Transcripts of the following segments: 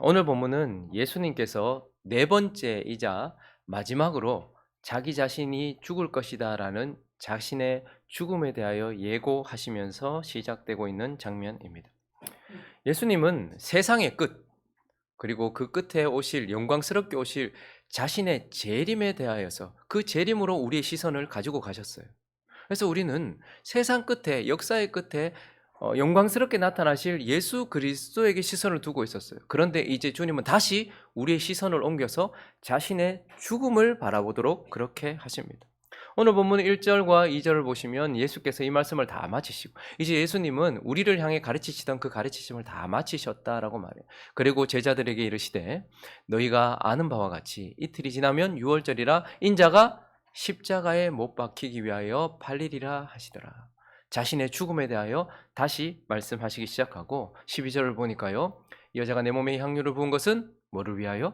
오늘 본문은 예수님께서 네 번째이자 마지막으로 자기 자신이 죽을 것이다라는 자신의 죽음에 대하여 예고하시면서 시작되고 있는 장면입니다. 예수님은 세상의 끝, 그리고 그 끝에 오실 영광스럽게 오실 자신의 재림에 대하여서 그 재림으로 우리의 시선을 가지고 가셨어요. 그래서 우리는 세상 끝에, 역사의 끝에 영광스럽게 나타나실 예수 그리스도에게 시선을 두고 있었어요. 그런데 이제 주님은 다시 우리의 시선을 옮겨서 자신의 죽음을 바라보도록 그렇게 하십니다. 오늘 본문 1절과 2절을 보시면 예수께서 이 말씀을 다 마치시고 이제 예수님은 우리를 향해 가르치시던 그 가르치심을 다 마치셨다라고 말해요. 그리고 제자들에게 이르시되 너희가 아는 바와 같이 이틀이 지나면 유월절이라 인자가 십자가에 못 박히기 위하여 팔리리라 하시더라. 자신의 죽음에 대하여 다시 말씀하시기 시작하고 12절을 보니까요. 여자가 내 몸에 향유를 부은 것은 뭐를 위하여?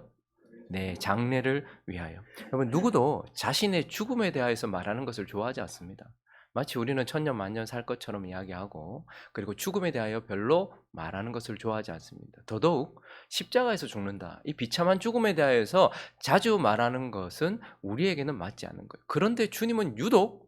네, 장래를 위하여. 여러분 누구도 자신의 죽음에 대하여서 말하는 것을 좋아하지 않습니다. 마치 우리는 천년 만년 살 것처럼 이야기하고 그리고 죽음에 대하여 별로 말하는 것을 좋아하지 않습니다. 더더욱 십자가에서 죽는다. 이 비참한 죽음에 대하여서 자주 말하는 것은 우리에게는 맞지 않는 거예요. 그런데 주님은 유독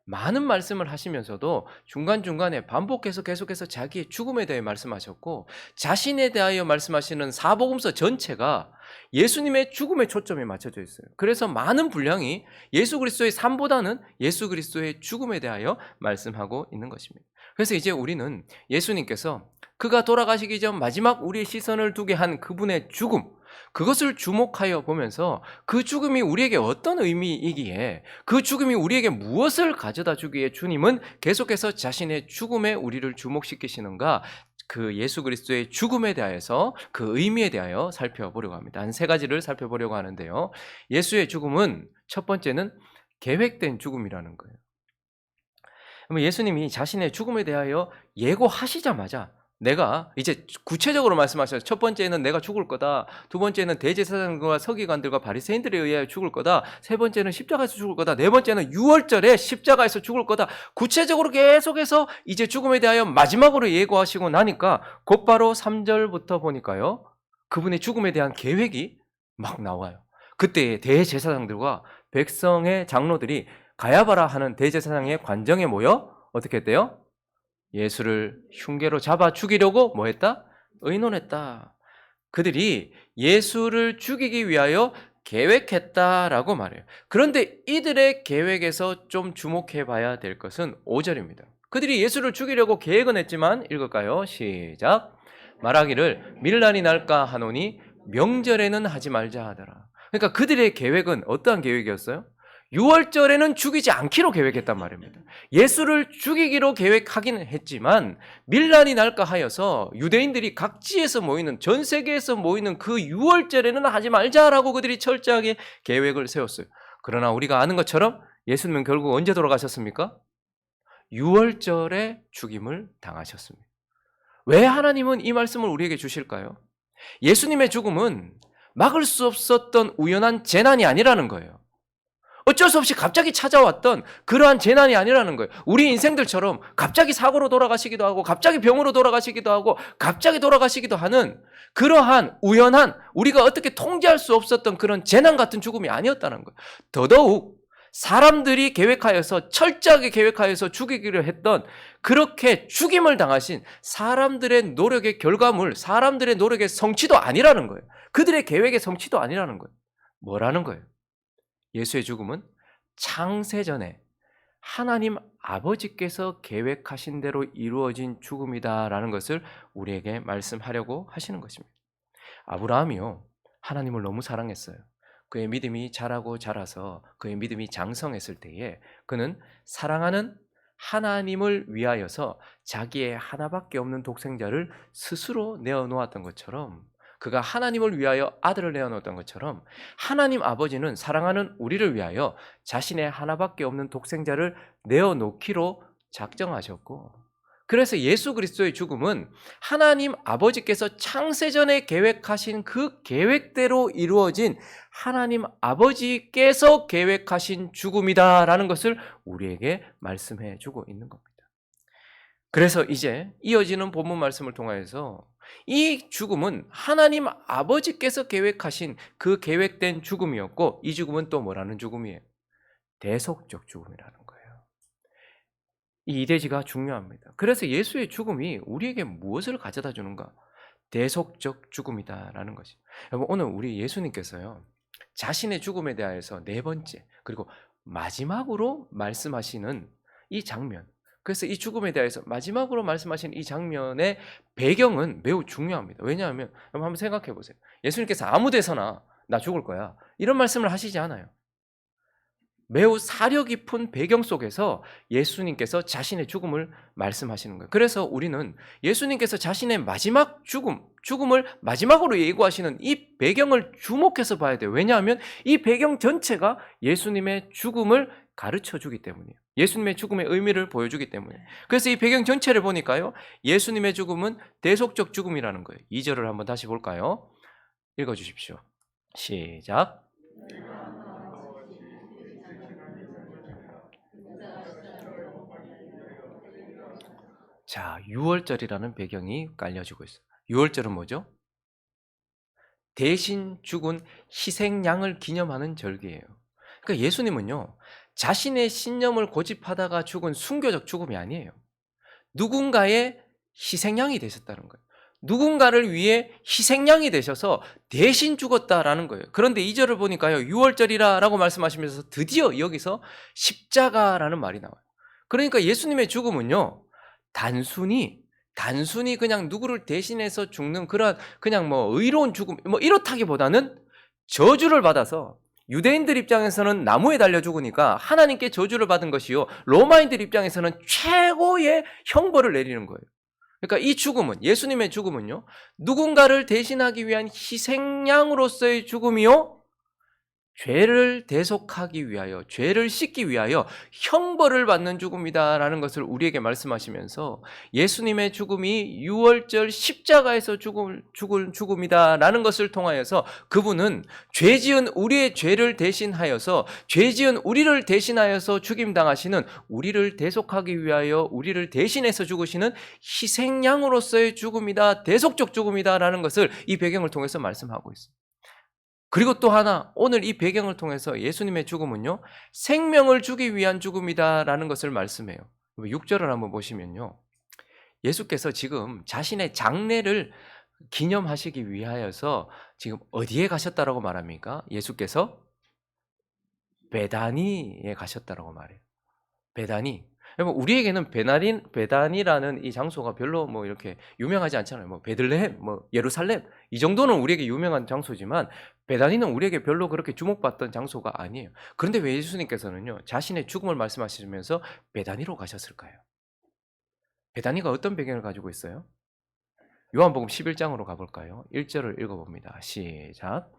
많은 말씀을 하시면서도 중간중간에 반복해서 계속해서 자기의 죽음에 대해 말씀하셨고 자신에 대하여 말씀하시는 사복음서 전체가 예수님의 죽음에 초점이 맞춰져 있어요. 그래서 많은 분량이 예수 그리스도의 삶보다는 예수 그리스도의 죽음에 대하여 말씀하고 있는 것입니다. 그래서 이제 우리는 예수님께서 그가 돌아가시기 전 마지막 우리의 시선을 두게 한 그분의 죽음, 그것을 주목하여 보면서 그 죽음이 우리에게 어떤 의미이기에 그 죽음이 우리에게 무엇을 가져다 주기에 주님은 계속해서 자신의 죽음에 우리를 주목시키시는가, 그 예수 그리스도의 죽음에 대하여서 그 의미에 대하여 살펴보려고 합니다. 한 세 가지를 살펴보려고 하는데요. 예수의 죽음은 첫 번째는 계획된 죽음이라는 거예요. 예수님이 자신의 죽음에 대하여 예고하시자마자 내가 이제 구체적으로 말씀하셔요. 첫 번째는 내가 죽을 거다. 두 번째는 대제사장과 서기관들과 바리새인들에 의하여 죽을 거다. 세 번째는 십자가에서 죽을 거다. 네 번째는 유월절에 십자가에서 죽을 거다. 구체적으로 계속해서 이제 죽음에 대하여 마지막으로 예고하시고 나니까 곧바로 3절부터 보니까요. 그분의 죽음에 대한 계획이 막 나와요. 그때 대제사장들과 백성의 장로들이 가야바라 하는 대제사장의 관정에 모여 어떻게 했대요? 예수를 흉계로 잡아 죽이려고 뭐 했다? 의논했다. 그들이 예수를 죽이기 위하여 계획했다라고 말해요. 그런데 이들의 계획에서 좀 주목해 봐야 될 것은 5절입니다. 그들이 예수를 죽이려고 계획은 했지만 읽을까요? 시작. 말하기를 밀란이 날까 하노니 명절에는 하지 말자 하더라. 그러니까 그들의 계획은 어떠한 계획이었어요? 6월절에는 죽이지 않기로 계획했단 말입니다. 예수를 죽이기로 계획하기는 했지만 밀란이 날까 하여서 유대인들이 각지에서 모이는, 전 세계에서 모이는 그 6월절에는 하지 말자라고 그들이 철저하게 계획을 세웠어요. 그러나 우리가 아는 것처럼 예수님은 결국 언제 돌아가셨습니까? 6월절에 죽임을 당하셨습니다. 왜 하나님은 이 말씀을 우리에게 주실까요? 예수님의 죽음은 막을 수 없었던 우연한 재난이 아니라는 거예요. 어쩔 수 없이 갑자기 찾아왔던 그러한 재난이 아니라는 거예요. 우리 인생들처럼 갑자기 사고로 돌아가시기도 하고 갑자기 병으로 돌아가시기도 하고 갑자기 돌아가시기도 하는 그러한 우연한, 우리가 어떻게 통제할 수 없었던 그런 재난 같은 죽음이 아니었다는 거예요. 더더욱 사람들이 계획하여서, 철저하게 계획하여서 죽이기로 했던, 그렇게 죽임을 당하신 사람들의 노력의 결과물, 사람들의 노력의 성취도 아니라는 거예요. 그들의 계획의 성취도 아니라는 거예요. 뭐라는 거예요? 예수의 죽음은 창세전에 하나님 아버지께서 계획하신 대로 이루어진 죽음이다라는 것을 우리에게 말씀하려고 하시는 것입니다. 아브라함이요, 하나님을 너무 사랑했어요. 그의 믿음이 자라고 자라서 그의 믿음이 장성했을 때에 그는 사랑하는 하나님을 위하여서 자기의 하나밖에 없는 독생자를 스스로 내어놓았던 것처럼, 그가 하나님을 위하여 아들을 내어놓았던 것처럼 하나님 아버지는 사랑하는 우리를 위하여 자신의 하나밖에 없는 독생자를 내어놓기로 작정하셨고, 그래서 예수 그리스도의 죽음은 하나님 아버지께서 창세전에 계획하신 그 계획대로 이루어진 하나님 아버지께서 계획하신 죽음이다라는 것을 우리에게 말씀해 주고 있는 겁니다. 그래서 이제 이어지는 본문 말씀을 통하여서 이 죽음은 하나님 아버지께서 계획하신 그 계획된 죽음이었고, 이 죽음은 또 뭐라는 죽음이에요? 대속적 죽음이라는 거예요. 이 이대지가 중요합니다. 그래서 예수의 죽음이 우리에게 무엇을 가져다 주는가? 대속적 죽음이다라는 것이. 여러분, 오늘 우리 예수님께서요, 자신의 죽음에 대해서 네 번째, 그리고 마지막으로 말씀하시는 이 장면, 그래서 이 죽음에 대해서 마지막으로 말씀하시는 이 장면의 배경은 매우 중요합니다. 왜냐하면 여러분 한번 생각해 보세요. 예수님께서 아무 데서나 나 죽을 거야, 이런 말씀을 하시지 않아요. 매우 사려 깊은 배경 속에서 예수님께서 자신의 죽음을 말씀하시는 거예요. 그래서 우리는 예수님께서 자신의 마지막 죽음을 마지막으로 예고하시는 이 배경을 주목해서 봐야 돼요. 왜냐하면 이 배경 전체가 예수님의 죽음을 가르쳐 주기 때문이에요. 예수님의 죽음의 의미를 보여주기 때문에. 그래서 이 배경 전체를 보니까요, 예수님의 죽음은 대속적 죽음이라는 거예요. 2절을 한번 다시 볼까요? 읽어주십시오. 시작. 자, 6월절이라는 배경이 깔려지고 있어요. 6월절은 뭐죠? 대신 죽은 희생양을 기념하는 절기예요. 그러니까 예수님은요, 자신의 신념을 고집하다가 죽은 순교적 죽음이 아니에요. 누군가의 희생양이 되셨다는 거예요. 누군가를 위해 희생양이 되셔서 대신 죽었다라는 거예요. 그런데 2절을 보니까요, 6월절이라고 말씀하시면서 드디어 여기서 십자가라는 말이 나와요. 그러니까 예수님의 죽음은요, 단순히 그냥 누구를 대신해서 죽는 그런 그냥 뭐 의로운 죽음 뭐 이렇다기보다는 저주를 받아서, 유대인들 입장에서는 나무에 달려 죽으니까 하나님께 저주를 받은 것이요, 로마인들 입장에서는 최고의 형벌을 내리는 거예요. 그러니까 이 죽음은, 예수님의 죽음은요, 누군가를 대신하기 위한 희생양으로서의 죽음이요, 죄를 대속하기 위하여, 죄를 씻기 위하여 형벌을 받는 죽음이다라는 것을 우리에게 말씀하시면서, 예수님의 죽음이 6월절 십자가에서 죽을 죽음이다라는 것을 통하여서 그분은 죄지은 우리의 죄를 대신하여서, 죄지은 우리를 대신하여서 죽임당하시는, 우리를 대속하기 위하여 우리를 대신해서 죽으시는 희생양으로서의 죽음이다, 대속적 죽음이다라는 것을 이 배경을 통해서 말씀하고 있습니다. 그리고 또 하나, 오늘 이 배경을 통해서 예수님의 죽음은요, 생명을 주기 위한 죽음이다라는 것을 말씀해요. 6절을 한번 보시면요, 예수께서 지금 자신의 장례를 기념하시기 위하여서 지금 어디에 가셨다라고 말합니까? 예수께서 베다니에 가셨다라고 말해요. 베다니. 여러분, 우리에게는 베단이라는 이 장소가 별로 뭐 이렇게 유명하지 않잖아요. 뭐 베들레헴, 뭐 예루살렘, 이 정도는 우리에게 유명한 장소지만 베다니는 우리에게 별로 그렇게 주목받던 장소가 아니에요. 그런데 왜 예수님께서는요, 자신의 죽음을 말씀하시면서 베다니로 가셨을까요? 베다니가 어떤 배경을 가지고 있어요? 요한복음 11장으로 가볼까요? 1절을 읽어봅니다. 시작.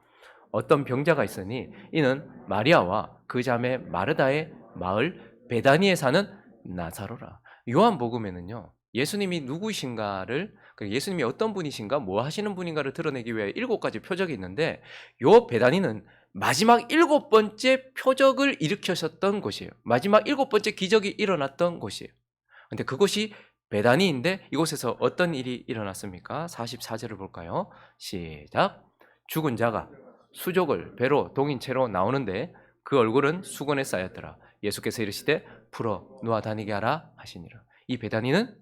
어떤 병자가 있으니 이는 마리아와 그 자매 마르다의 마을 베다니에 사는 나사로라. 요한복음에는요, 예수님이 누구신가를, 예수님이 어떤 분이신가, 뭐 하시는 분인가를 드러내기 위해 7가지 표적이 있는데, 요 베다니는 마지막 7번째 표적을 일으키셨던 곳이에요. 마지막 7번째 기적이 일어났던 곳이에요. 근데 그곳이 베다니인데, 이곳에서 어떤 일이 일어났습니까? 44절을 볼까요? 시작. 죽은 자가 수족을 배로 동인 채로 나오는데 그 얼굴은 수건에 쌓였더라. 예수께서 이르시되 풀어 놓아 다니게 하라 하시니라. 이 베다니는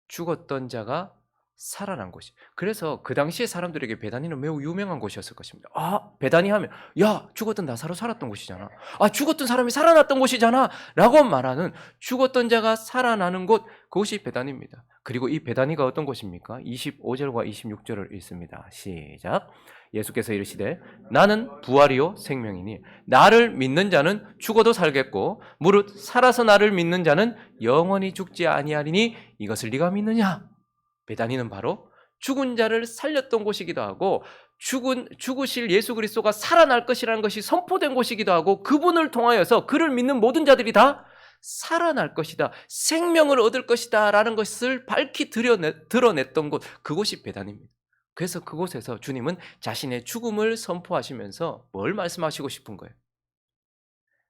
죽었던 자가 살아난 곳이. 그래서 그 당시에 사람들에게 베다니는 매우 유명한 곳이었을 것입니다. 아, 베다니 하면 야, 죽었던 나사로 살았던 곳이잖아. 아, 죽었던 사람이 살아났던 곳이잖아 라고 말하는, 죽었던 자가 살아나는 곳, 그것이 베다니입니다. 그리고 이 베다니가 어떤 곳입니까? 25절과 26절을 읽습니다. 시작. 예수께서 이르시되 나는 부활이요 생명이니 나를 믿는 자는 죽어도 살겠고 무릇 살아서 나를 믿는 자는 영원히 죽지 아니하리니 이것을 네가 믿느냐? 베다니는 바로 죽은 자를 살렸던 곳이기도 하고, 죽으실 예수 그리스도가 살아날 것이라는 것이 선포된 곳이기도 하고, 그분을 통하여서 그를 믿는 모든 자들이 다 살아날 것이다, 생명을 얻을 것이다 라는 것을 밝히 드러냈던 곳, 그곳이 베다니입니다. 그래서 그곳에서 주님은 자신의 죽음을 선포하시면서 뭘 말씀하시고 싶은 거예요?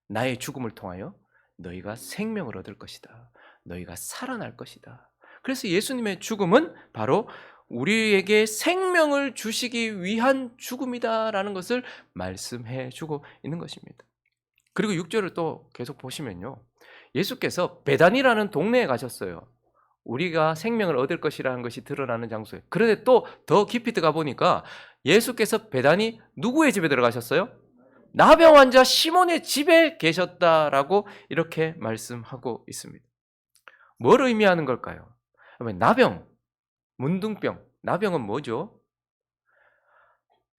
나의 죽음을 통하여 너희가 생명을 얻을 것이다, 너희가 살아날 것이다. 그래서 예수님의 죽음은 바로 우리에게 생명을 주시기 위한 죽음이다라는 것을 말씀해 주고 있는 것입니다. 그리고 6절을 또 계속 보시면요. 예수께서 베단이라는 동네에 가셨어요. 우리가 생명을 얻을 것이라는 것이 드러나는 장소에. 그런데 또 더 깊이 들어가 보니까 예수께서 베단이 누구의 집에 들어가셨어요? 나병 환자 시몬의 집에 계셨다라고 이렇게 말씀하고 있습니다. 뭘 의미하는 걸까요? 나병, 문둥병. 나병은 뭐죠?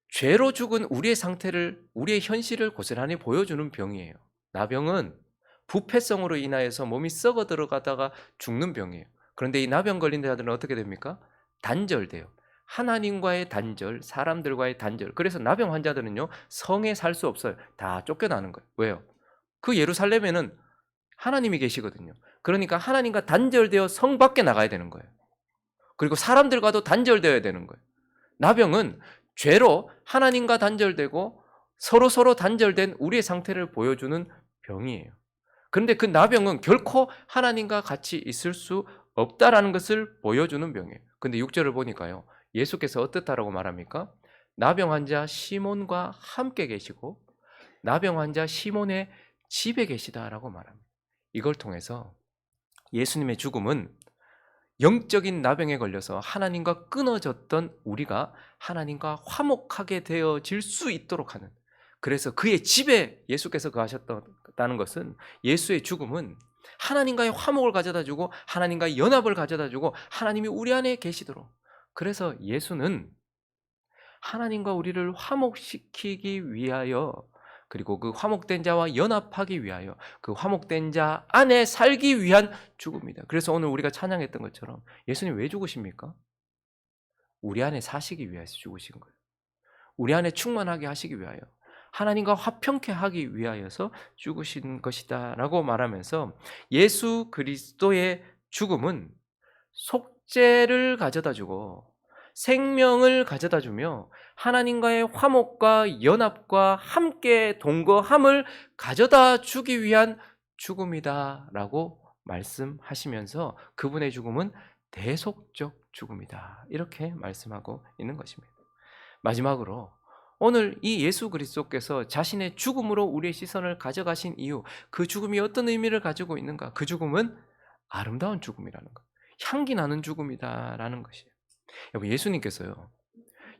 죄로 죽은 우리의 상태를, 우리의 현실을 고스란히 보여주는 병이에요. 나병은 부패성으로 인하여서 몸이 썩어 들어가다가 죽는 병이에요. 그런데 이 나병 걸린 자들은 어떻게 됩니까? 단절돼요. 하나님과의 단절, 사람들과의 단절. 그래서 나병 환자들은요, 성에 살 수 없어요. 다 쫓겨나는 거예요. 왜요? 그 예루살렘에는 하나님이 계시거든요. 그러니까 하나님과 단절되어 성 밖에 나가야 되는 거예요. 그리고 사람들과도 단절되어야 되는 거예요. 나병은 죄로 하나님과 단절되고 서로 단절된 우리의 상태를 보여주는 병이에요. 그런데 그 나병은 결코 하나님과 같이 있을 수 없다라는 것을 보여주는 병이에요. 근데 6절을 보니까요. 예수께서 어떻다라고 말합니까? 나병 환자 시몬과 함께 계시고 나병 환자 시몬의 집에 계시다라고 말합니다. 이걸 통해서 예수님의 죽음은 영적인 나병에 걸려서 하나님과 끊어졌던 우리가 하나님과 화목하게 되어질 수 있도록 하는, 그래서 그의 집에 예수께서 거하셨다는 것은 예수의 죽음은 하나님과의 화목을 가져다 주고 하나님과의 연합을 가져다 주고 하나님이 우리 안에 계시도록, 그래서 예수는 하나님과 우리를 화목시키기 위하여, 그리고 그 화목된 자와 연합하기 위하여 그 화목된 자 안에 살기 위한 죽음이다. 그래서 오늘 우리가 찬양했던 것처럼 예수님 왜 죽으십니까? 우리 안에 사시기 위해서 죽으신 거예요. 우리 안에 충만하게 하시기 위하여, 하나님과 화평케 하기 위하여서 죽으신 것이다 라고 말하면서 예수 그리스도의 죽음은 속죄를 가져다 주고 생명을 가져다 주며 하나님과의 화목과 연합과 함께 동거함을 가져다 주기 위한 죽음이다라고 말씀하시면서 그분의 죽음은 대속적 죽음이다, 이렇게 말씀하고 있는 것입니다. 마지막으로 오늘 이 예수 그리스도께서 자신의 죽음으로 우리의 시선을 가져가신 이유, 그 죽음이 어떤 의미를 가지고 있는가? 그 죽음은 아름다운 죽음이라는 것, 향기 나는 죽음이다라는 것이에요. 여러분, 예수님께서요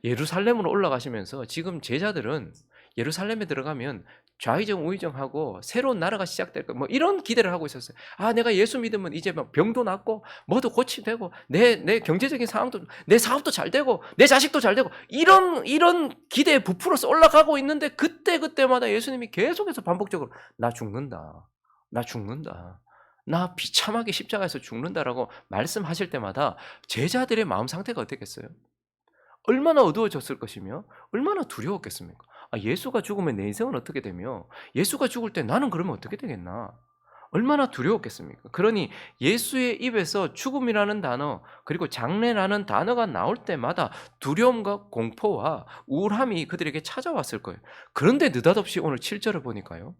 예루살렘으로 올라가시면서 지금 제자들은 예루살렘에 들어가면 좌의정 우의정하고 새로운 나라가 시작될 거, 뭐 이런 기대를 하고 있었어요. 아, 내가 예수 믿으면 이제 막 병도 낫고 뭐도 고치되고 내 경제적인 상황도, 내 사업도 잘 되고 내 자식도 잘 되고, 이런 기대에 부풀어서 올라가고 있는데 그때마다 예수님이 계속해서 반복적으로 나 죽는다, 나 죽는다, 나 비참하게 십자가에서 죽는다라고 말씀하실 때마다 제자들의 마음 상태가 어땠겠어요? 얼마나 어두워졌을 것이며 얼마나 두려웠겠습니까? 아, 예수가 죽으면 내 인생은 어떻게 되며 예수가 죽을 때 나는 그러면 어떻게 되겠나? 얼마나 두려웠겠습니까? 그러니 예수의 입에서 죽음이라는 단어 그리고 장례라는 단어가 나올 때마다 두려움과 공포와 우울함이 그들에게 찾아왔을 거예요. 그런데 느닷없이 오늘 7절을 보니까요,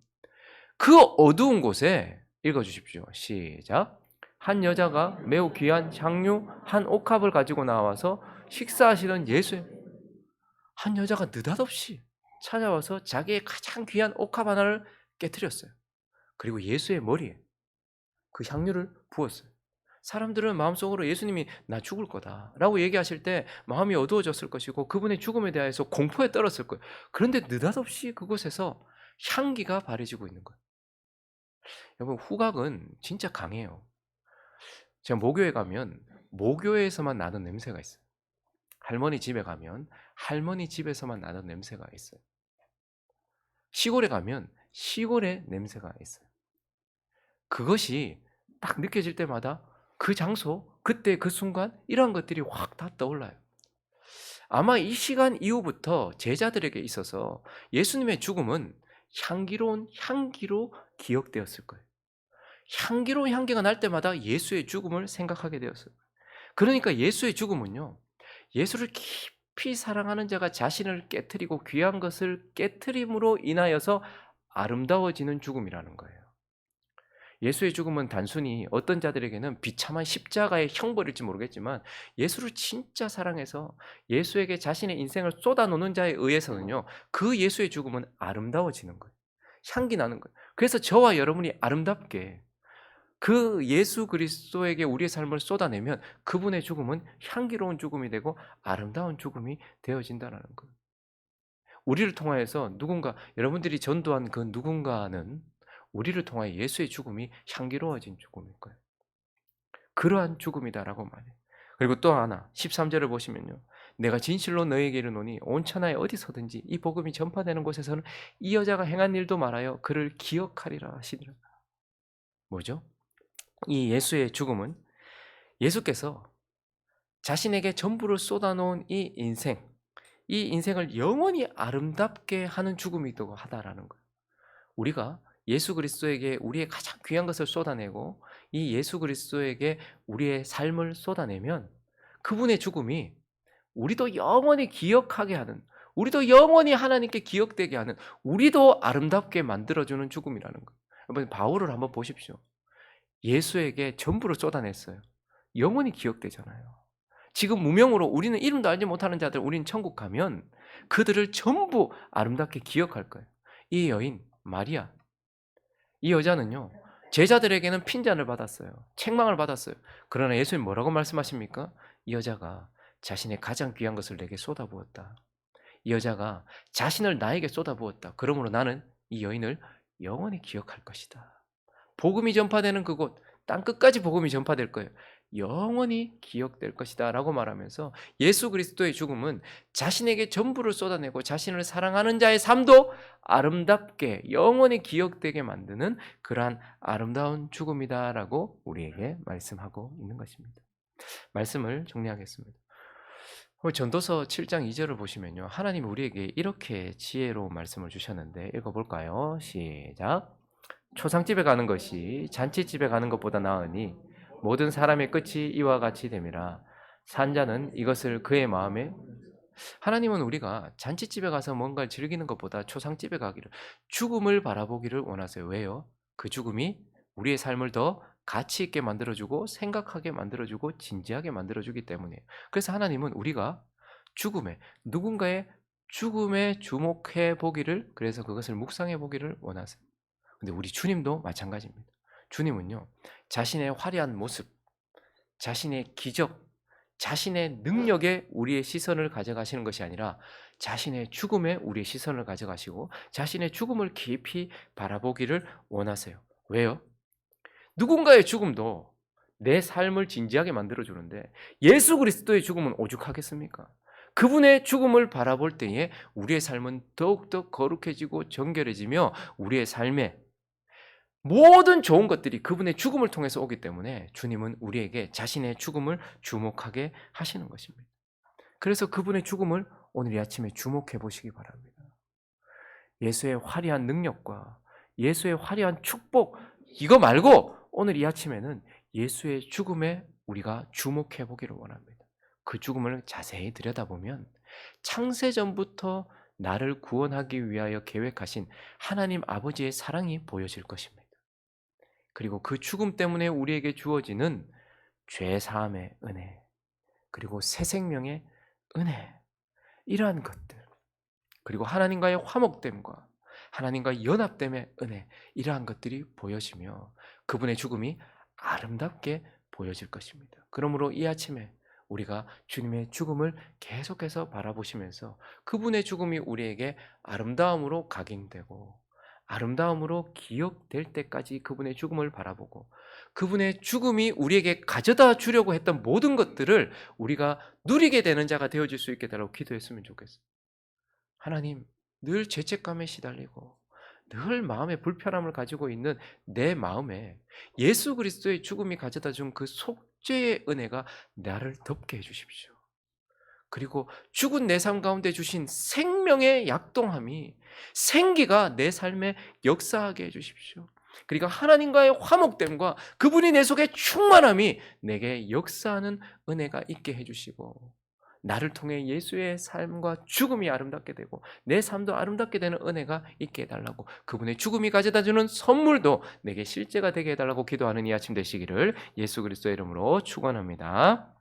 그 어두운 곳에 읽어주십시오. 시작. 한 여자가 매우 귀한 향유 한 옥합을 가지고 나와서 식사하시던 예수의, 한 여자가 느닷없이 찾아와서 자기의 가장 귀한 옥합 하나를 깨뜨렸어요. 그리고 예수의 머리에 그 향유를 부었어요. 사람들은 마음속으로 예수님이 나 죽을 거다라고 얘기하실 때 마음이 어두워졌을 것이고 그분의 죽음에 대해서 공포에 떨었을 거예요. 그런데 느닷없이 그곳에서 향기가 바래지고 있는 거예요. 여러분, 후각은 진짜 강해요. 제가 모교에 가면 모교에서만 나는 냄새가 있어요. 할머니 집에 가면 할머니 집에서만 나는 냄새가 있어요. 시골에 가면 시골의 냄새가 있어요. 그것이 딱 느껴질 때마다 그 장소, 그때 그 순간 이러한 것들이 확 다 떠올라요. 아마 이 시간 이후부터 제자들에게 있어서 예수님의 죽음은 향기로운 향기로 기억되었을 거예요. 향기로운 향기가 날 때마다 예수의 죽음을 생각하게 되었어요. 그러니까 예수의 죽음은요, 예수를 깊이 사랑하는 자가 자신을 깨트리고 귀한 것을 깨트림으로 인하여서 아름다워지는 죽음이라는 거예요. 예수의 죽음은 단순히 어떤 자들에게는 비참한 십자가의 형벌일지 모르겠지만 예수를 진짜 사랑해서 예수에게 자신의 인생을 쏟아놓는 자에 의해서는요, 그 예수의 죽음은 아름다워지는 거예요. 향기 나는 거예요. 그래서 저와 여러분이 아름답게 그 예수 그리스도에게 우리의 삶을 쏟아내면 그분의 죽음은 향기로운 죽음이 되고 아름다운 죽음이 되어진다는 거예요. 우리를 통하여서 누군가, 여러분들이 전도한 그 누군가는 우리를 통하여 예수의 죽음이 향기로워진 죽음일 거예요. 그러한 죽음이다라고 말해요. 그리고 또 하나 13절을 보시면요, 내가 진실로 너에게 이르노니 온 천하에 어디서든지 이 복음이 전파되는 곳에서는 이 여자가 행한 일도 말하여 그를 기억하리라 하시더라. 뭐죠? 이 예수의 죽음은 예수께서 자신에게 전부를 쏟아놓은 이 인생을 영원히 아름답게 하는 죽음이기도 하다라는 거예요. 우리가 예수 그리스도에게 우리의 가장 귀한 것을 쏟아내고 이 예수 그리스도에게 우리의 삶을 쏟아내면 그분의 죽음이 우리도 영원히 기억하게 하는, 우리도 영원히 하나님께 기억되게 하는, 우리도 아름답게 만들어주는 죽음이라는 거예요. 여러분, 바울을 한번 보십시오. 예수에게 전부를 쏟아냈어요. 영원히 기억되잖아요. 지금 무명으로 우리는 이름도 알지 못하는 자들, 우리는 천국 가면 그들을 전부 아름답게 기억할 거예요. 이 여인 마리아, 이 여자는요, 제자들에게는 핀잔을 받았어요. 책망을 받았어요. 그러나 예수님 뭐라고 말씀하십니까? 이 여자가 자신의 가장 귀한 것을 내게 쏟아부었다. 이 여자가 자신을 나에게 쏟아부었다. 그러므로 나는 이 여인을 영원히 기억할 것이다. 복음이 전파되는 그곳, 땅 끝까지 복음이 전파될 거예요. 영원히 기억될 것이다 라고 말하면서 예수 그리스도의 죽음은 자신에게 전부를 쏟아내고 자신을 사랑하는 자의 삶도 아름답게 영원히 기억되게 만드는 그러한 아름다운 죽음이다 라고 우리에게 말씀하고 있는 것입니다. 말씀을 정리하겠습니다. 전도서 7장 2절을 보시면요, 하나님이 우리에게 이렇게 지혜로운 말씀을 주셨는데 읽어볼까요? 시작. 초상집에 가는 것이 잔치집에 가는 것보다 나으니 모든 사람의 끝이 이와 같이 됨이라. 산자는 이것을 그의 마음에, 하나님은 우리가 잔치집에 가서 뭔가를 즐기는 것보다 초상집에 가기를, 죽음을 바라보기를 원하세요. 왜요? 그 죽음이 우리의 삶을 더 가치 있게 만들어주고 생각하게 만들어주고 진지하게 만들어주기 때문이에요. 그래서 하나님은 우리가 누군가의 죽음에 주목해 보기를, 그래서 그것을 묵상해 보기를 원하세요. 근데 우리 주님도 마찬가지입니다. 주님은요, 자신의 화려한 모습, 자신의 기적, 자신의 능력에 우리의 시선을 가져가시는 것이 아니라 자신의 죽음에 우리의 시선을 가져가시고 자신의 죽음을 깊이 바라보기를 원하세요. 왜요? 누군가의 죽음도 내 삶을 진지하게 만들어주는데 예수 그리스도의 죽음은 오죽하겠습니까? 그분의 죽음을 바라볼 때에 우리의 삶은 더욱더 거룩해지고 정결해지며 우리의 삶에 모든 좋은 것들이 그분의 죽음을 통해서 오기 때문에 주님은 우리에게 자신의 죽음을 주목하게 하시는 것입니다. 그래서 그분의 죽음을 오늘 이 아침에 주목해 보시기 바랍니다. 예수의 화려한 능력과 예수의 화려한 축복, 이거 말고 오늘 이 아침에는 예수의 죽음에 우리가 주목해 보기를 원합니다. 그 죽음을 자세히 들여다보면 창세전부터 나를 구원하기 위하여 계획하신 하나님 아버지의 사랑이 보여질 것입니다. 그리고 그 죽음 때문에 우리에게 주어지는 죄사함의 은혜, 그리고 새 생명의 은혜, 이러한 것들, 그리고 하나님과의 화목됨과 하나님과의 연합됨의 은혜, 이러한 것들이 보여지며 그분의 죽음이 아름답게 보여질 것입니다. 그러므로 이 아침에 우리가 주님의 죽음을 계속해서 바라보시면서 그분의 죽음이 우리에게 아름다움으로 각인되고 아름다움으로 기억될 때까지 그분의 죽음을 바라보고 그분의 죽음이 우리에게 가져다 주려고 했던 모든 것들을 우리가 누리게 되는 자가 되어질 수 있게 달라고 기도했으면 좋겠어요. 하나님, 늘 죄책감에 시달리고 늘 마음의 불편함을 가지고 있는 내 마음에 예수 그리스도의 죽음이 가져다 준 그 속죄의 은혜가 나를 덮게 해주십시오. 그리고 죽은 내 삶 가운데 주신 생명의 약동함이, 생기가 내 삶에 역사하게 해주십시오. 그리고 하나님과의 화목됨과 그분이 내 속에 충만함이 내게 역사하는 은혜가 있게 해주시고 나를 통해 예수의 삶과 죽음이 아름답게 되고 내 삶도 아름답게 되는 은혜가 있게 해달라고, 그분의 죽음이 가져다주는 선물도 내게 실제가 되게 해달라고 기도하는 이 아침 되시기를 예수 그리스도의 이름으로 축원합니다.